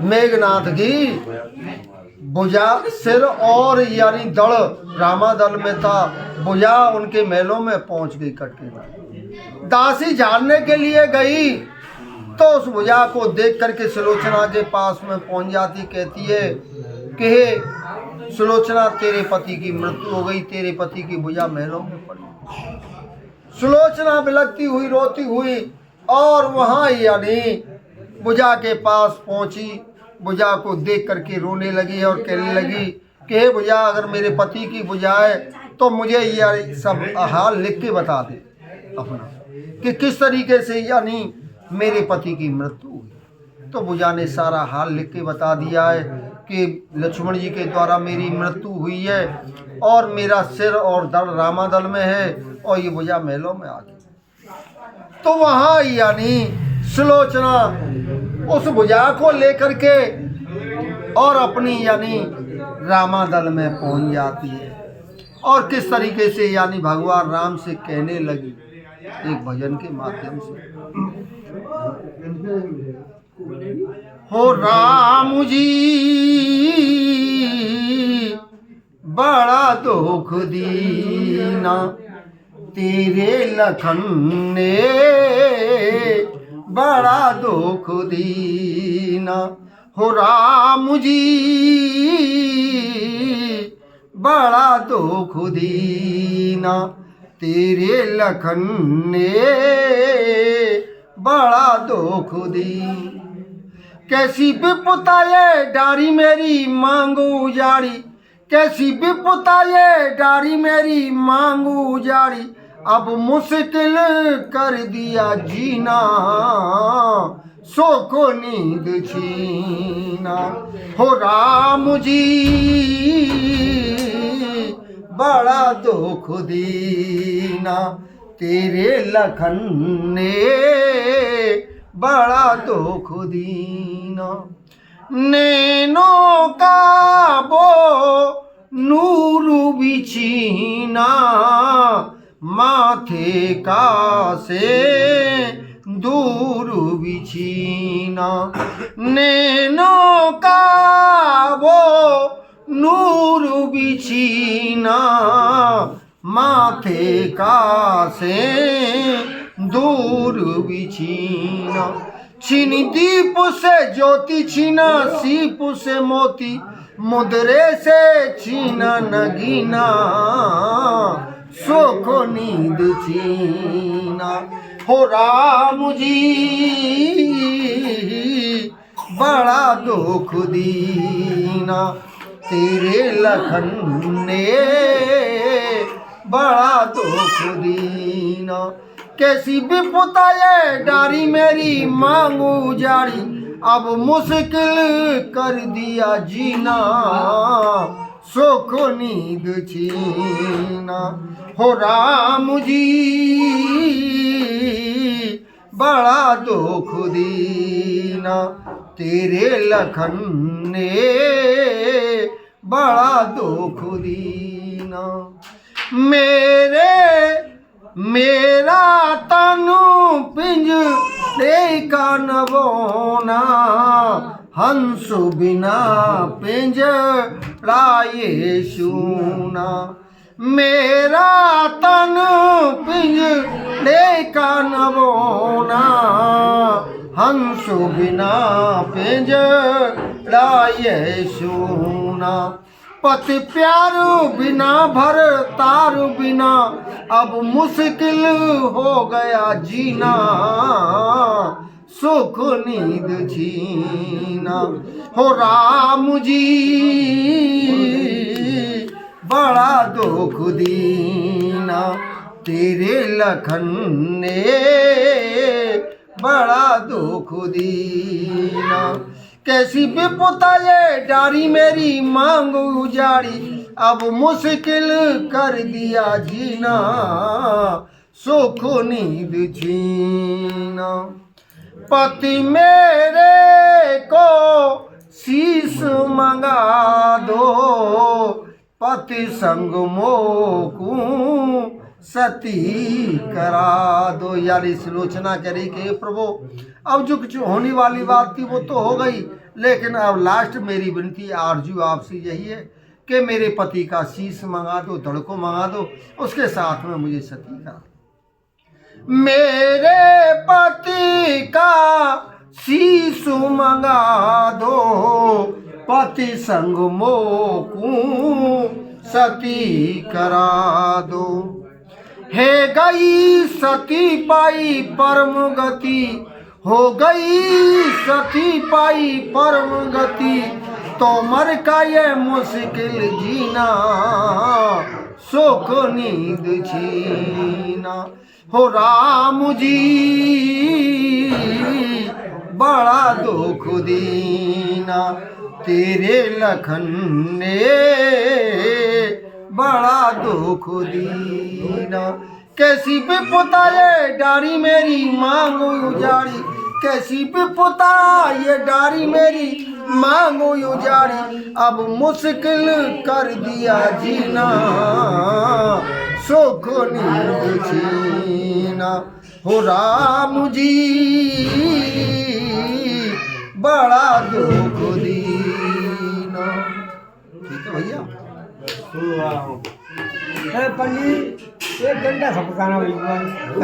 मेघनाथ की भुजा सिर और यानी दड़ रामादल में था, भुजा उनके महलों में पहुंच गई कटके। दासी जानने के लिए गई तो उस भुजा को देख करके सुलोचना के पास में पहुंच जाती, कहती है कि हे सुलोचना, तेरे पति की मृत्यु हो गई, तेरे पति की भुजा महलों में पड़ी। सुलोचना बिलखती हुई रोती हुई और वहां यानी भुजा के पास पहुंची, भुजा को देख करके रोने लगी और कहने लगी कि हे भुजा, अगर मेरे पति की भुजा है तो मुझे यह सब हाल लिख के बता दे अपना, कि किस तरीके से यानी मेरे पति की मृत्यु हुई। तो भुजा ने सारा हाल लिख के बता दिया है कि लक्ष्मण जी के द्वारा मेरी मृत्यु हुई है और मेरा सिर और दड़ रामादल में है और ये भुजा महलों में आ गई। तो वहाँ यानी सुलोचना उस भुजा को लेकर के और अपनी यानी रामादल में पहुंच जाती है और किस तरीके से यानी भगवान राम से कहने लगी एक भजन के माध्यम से, हो राम जी बड़ा दुख दीना तेरे लखन ने, बड़ा दुख दीना। हो राम जी बड़ा दुख दीना तेरे लखन ने, बड़ा दुख दी। कैसी विपता ये डारी मेरी मांगू जारी, कैसी विपता ये डारी मेरी मांगू जारी, अब मुश्किल कर दिया जीना सो को नींद छीना। हो राम जी बड़ा दुख दीना तेरे लखन ने, बड़ा दुख दीना। नैनों का वो नूर बिछीना, माथे का से दूर बिछीना। नैनों का वो नूर बिछीना, माथे का से दूर बिछीना। छीन दीप से ज्योति छीना, सीप से मोती, मुद्रे से छीना नगीना सुख नींद छीना। हो राम जी बड़ा दुख दीना तेरे लखन ने, बड़ा दुख दीना। कैसी विपता ये डारी मेरी मांगू जारी, अब मुश्किल कर दिया जीना सुख नींद छीना। हो राम जी बड़ा दुख दीना तेरे लखन ने, बड़ा दुख दीना। मेरा तनु पिंजरे का नवोना, हंस बिना पिंजरा ये शूना। मेरा तन पिंजरे का नवोना, हंस बिना पिंजरा ये शूना। पति प्यार बिना भर तार बिना, अब मुश्किल हो गया जीना सुख नींद छीना। हो राम जी बड़ा दुख दीना तेरे लखन ने, बड़ा दुख दीना। कैसी विपता ये डारी मेरी मांगू जारी, अब मुश्किल कर दिया जीना सुख नींद छीना। पति मेरे को शीश मंगा दो, पति संग मोकू सती करा दो। यार लोचना करी कि प्रभु अब जो कुछ होने वाली बात थी वो तो हो गई, लेकिन अब लास्ट मेरी विनती आरजू आपसे यही है कि मेरे पति का शीश मंगा दो, धड़ को मंगा दो, उसके साथ में मुझे सती करा। मेरे पति का शीश मंगा दो, पति संग मोकू सती करा दो। है गई सती पाई परम गति, हो गई सती पाई परम गति, तो मर का ये मुश्किल जीना, सुख नींद छीना। हो राम जी बड़ा दुख दीना, तेरे लखन ने बड़ा दुख दीना। कैसी विपदा ये डारी मेरी मांगो उजाड़ी, कैसी विपदा ये डारी मेरी मांगो उजाड़ी, अब मुश्किल कर दिया जीना, सुख नींद छीना। हो राम जी बड़ा दुख दीना। ठीक है भैया। पंडित 1 घंटा सब बताना।